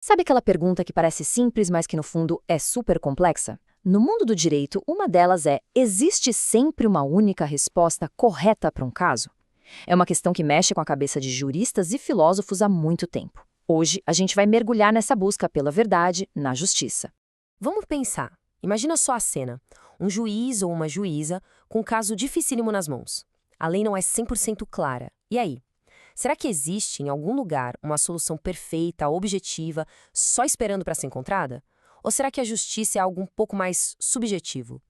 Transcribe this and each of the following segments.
Sabe aquela pergunta que parece simples, mas que no fundo é super complexa? No mundo do direito, uma delas é: existe sempre uma única resposta correta para um caso? É uma questão que mexe com a cabeça de juristas e filósofos há muito tempo. Hoje, a gente vai mergulhar nessa busca pela verdade na justiça. Vamos pensar. Imagina só a cena. Um juiz ou uma juíza com um caso dificílimo nas mãos. A lei não é 100% clara. E aí? Será que existe em algum lugar uma solução perfeita, objetiva, só esperando para ser encontrada? Ou será que a justiça é algo um pouco mais subjetivo?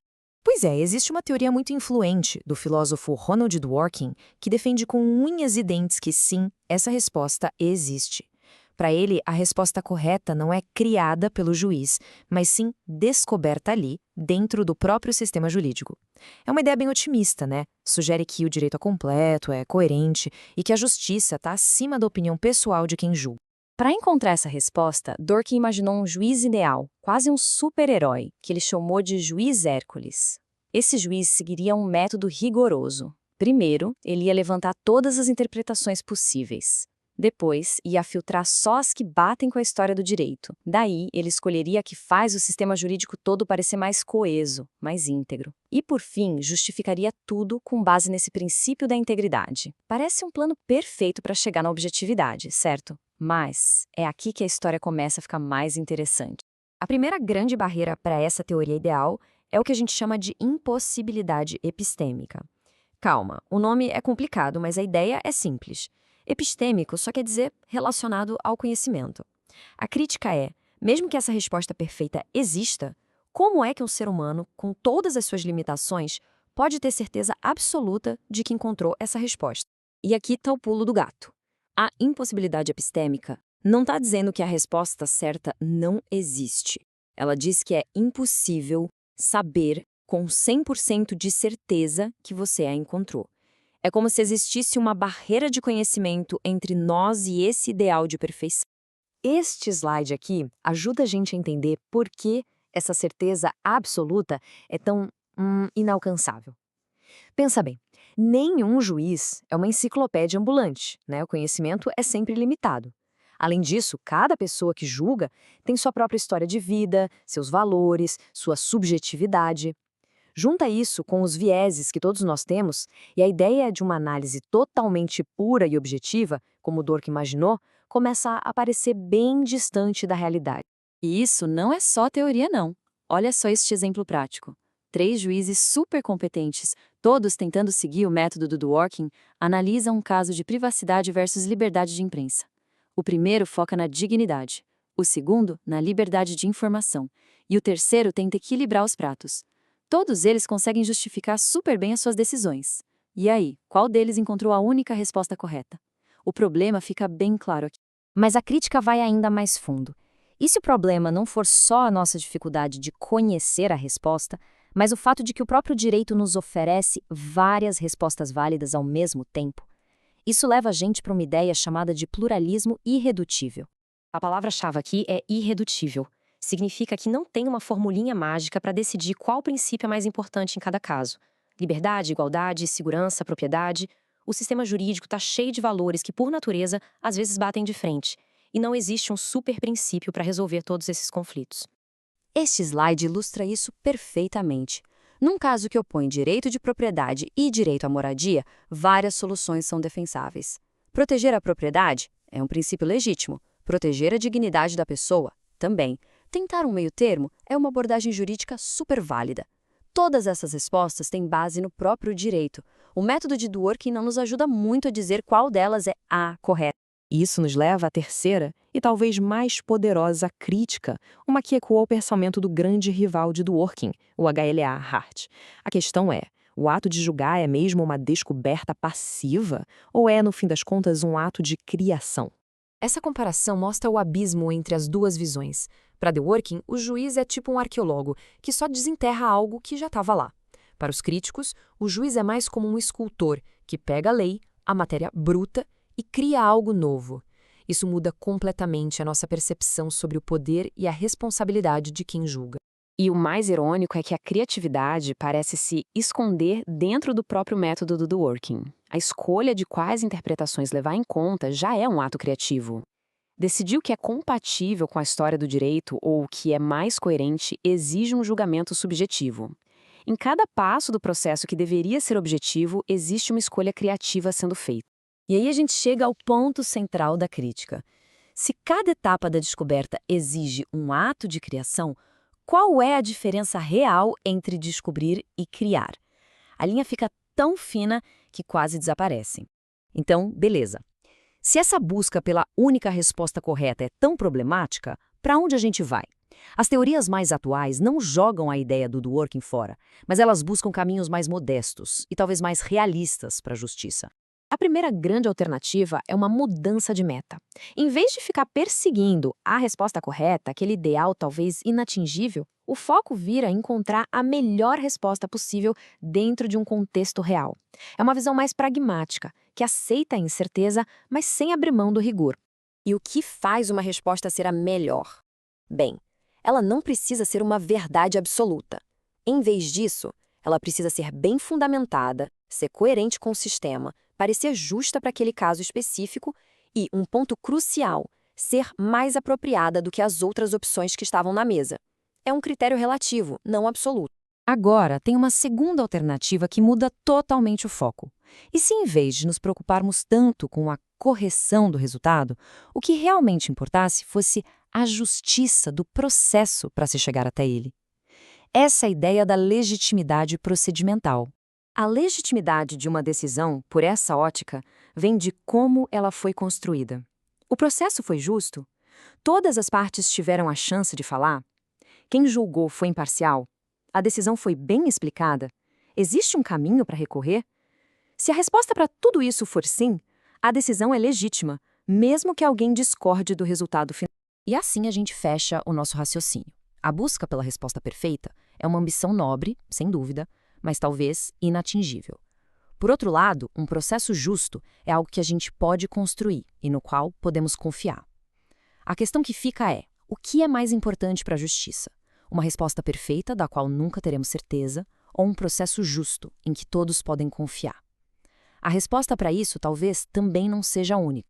Pois é, existe uma teoria muito influente do filósofo Ronald Dworkin que defende com unhas e dentes que sim, essa resposta existe. Para ele, a resposta correta não é criada pelo juiz, mas sim descoberta ali, dentro do próprio sistema jurídico. É uma ideia bem otimista, né? Sugere que o direito é completo, é coerente e que a justiça está acima da opinião pessoal de quem julga. Para encontrar essa resposta, Dworkin imaginou um juiz ideal, quase um super-herói, que ele chamou de juiz Hércules. Esse juiz seguiria um método rigoroso. Primeiro, ele ia levantar todas as interpretações possíveis. Depois, ia filtrar só as que batem com a história do direito. Daí, ele escolheria a que faz o sistema jurídico todo parecer mais coeso, mais íntegro. E, por fim, justificaria tudo com base nesse princípio da integridade. Parece um plano perfeito para chegar na objetividade, certo? Mas é aqui que a história começa a ficar mais interessante. A primeira grande barreira para essa teoria ideal é o que a gente chama de impossibilidade epistêmica. Calma, o nome é complicado, mas a ideia é simples. Epistêmico só quer dizer relacionado ao conhecimento. A crítica é, mesmo que essa resposta perfeita exista, como é que um ser humano, com todas as suas limitações, pode ter certeza absoluta de que encontrou essa resposta? E aqui está o pulo do gato. A impossibilidade epistêmica não está dizendo que a resposta certa não existe. Ela diz que é impossível saber com 100% de certeza que você a encontrou. É como se existisse uma barreira de conhecimento entre nós e esse ideal de perfeição. Este slide aqui ajuda a gente a entender por que essa certeza absoluta é tão inalcançável. Pensa bem, nenhum juiz é uma enciclopédia ambulante, né? O conhecimento é sempre limitado. Além disso, cada pessoa que julga tem sua própria história de vida, seus valores, sua subjetividade. Junta isso com os vieses que todos nós temos, e a ideia de uma análise totalmente pura e objetiva, como o Dworkin imaginou, começa a parecer bem distante da realidade. E isso não é só teoria, não. Olha só este exemplo prático. 3 juízes super competentes, todos tentando seguir o método do Dworkin, analisam um caso de privacidade versus liberdade de imprensa. O primeiro foca na dignidade, o segundo na liberdade de informação, e o terceiro tenta equilibrar os pratos. Todos eles conseguem justificar super bem as suas decisões. E aí, qual deles encontrou a única resposta correta? O problema fica bem claro aqui. Mas a crítica vai ainda mais fundo. E se o problema não for só a nossa dificuldade de conhecer a resposta, mas o fato de que o próprio direito nos oferece várias respostas válidas ao mesmo tempo? Isso leva a gente para uma ideia chamada de pluralismo irredutível. A palavra-chave aqui é irredutível. Significa que não tem uma formulinha mágica para decidir qual princípio é mais importante em cada caso. Liberdade, igualdade, segurança, propriedade. O sistema jurídico está cheio de valores que, por natureza, às vezes batem de frente. E não existe um super princípio para resolver todos esses conflitos. Este slide ilustra isso perfeitamente. Num caso que opõe direito de propriedade e direito à moradia, várias soluções são defensáveis. Proteger a propriedade é um princípio legítimo. Proteger a dignidade da pessoa, também. Tentar um meio-termo é uma abordagem jurídica super válida. Todas essas respostas têm base no próprio direito. O método de Dworkin não nos ajuda muito a dizer qual delas é a correta. Isso nos leva à terceira e talvez mais poderosa crítica, uma que ecoou o pensamento do grande rival de Dworkin, o H.L.A. Hart. A questão é, o ato de julgar é mesmo uma descoberta passiva ou é, no fim das contas, um ato de criação? Essa comparação mostra o abismo entre as duas visões. Para Dworkin, o juiz é tipo um arqueólogo, que só desenterra algo que já estava lá. Para os críticos, o juiz é mais como um escultor, que pega a lei, a matéria bruta, e cria algo novo. Isso muda completamente a nossa percepção sobre o poder e a responsabilidade de quem julga. E o mais irônico é que a criatividade parece se esconder dentro do próprio método do Dworkin. A escolha de quais interpretações levar em conta já é um ato criativo. Decidir o que é compatível com a história do direito ou o que é mais coerente exige um julgamento subjetivo. Em cada passo do processo que deveria ser objetivo, existe uma escolha criativa sendo feita. E aí a gente chega ao ponto central da crítica. Se cada etapa da descoberta exige um ato de criação, qual é a diferença real entre descobrir e criar? A linha fica tão fina que quase desaparece. Então, beleza. Se essa busca pela única resposta correta é tão problemática, para onde a gente vai? As teorias mais atuais não jogam a ideia do Dworkin fora, mas elas buscam caminhos mais modestos e talvez mais realistas para a justiça. A primeira grande alternativa é uma mudança de meta. Em vez de ficar perseguindo a resposta correta, aquele ideal talvez inatingível, o foco vira encontrar a melhor resposta possível dentro de um contexto real. É uma visão mais pragmática, que aceita a incerteza, mas sem abrir mão do rigor. E o que faz uma resposta ser a melhor? Bem, ela não precisa ser uma verdade absoluta. Em vez disso, ela precisa ser bem fundamentada, ser coerente com o sistema, parecer justa para aquele caso específico e, um ponto crucial, ser mais apropriada do que as outras opções que estavam na mesa. É um critério relativo, não absoluto. Agora, tem uma segunda alternativa que muda totalmente o foco. E se em vez de nos preocuparmos tanto com a correção do resultado, o que realmente importasse fosse a justiça do processo para se chegar até ele? Essa é a ideia da legitimidade procedimental. A legitimidade de uma decisão, por essa ótica, vem de como ela foi construída. O processo foi justo? Todas as partes tiveram a chance de falar? Quem julgou foi imparcial? A decisão foi bem explicada? Existe um caminho para recorrer? Se a resposta para tudo isso for sim, a decisão é legítima, mesmo que alguém discorde do resultado final. E assim a gente fecha o nosso raciocínio. A busca pela resposta perfeita é uma ambição nobre, sem dúvida, mas talvez inatingível. Por outro lado, um processo justo é algo que a gente pode construir e no qual podemos confiar. A questão que fica é, o que é mais importante para a justiça? Uma resposta perfeita, da qual nunca teremos certeza, ou um processo justo, em que todos podem confiar? A resposta para isso talvez também não seja única.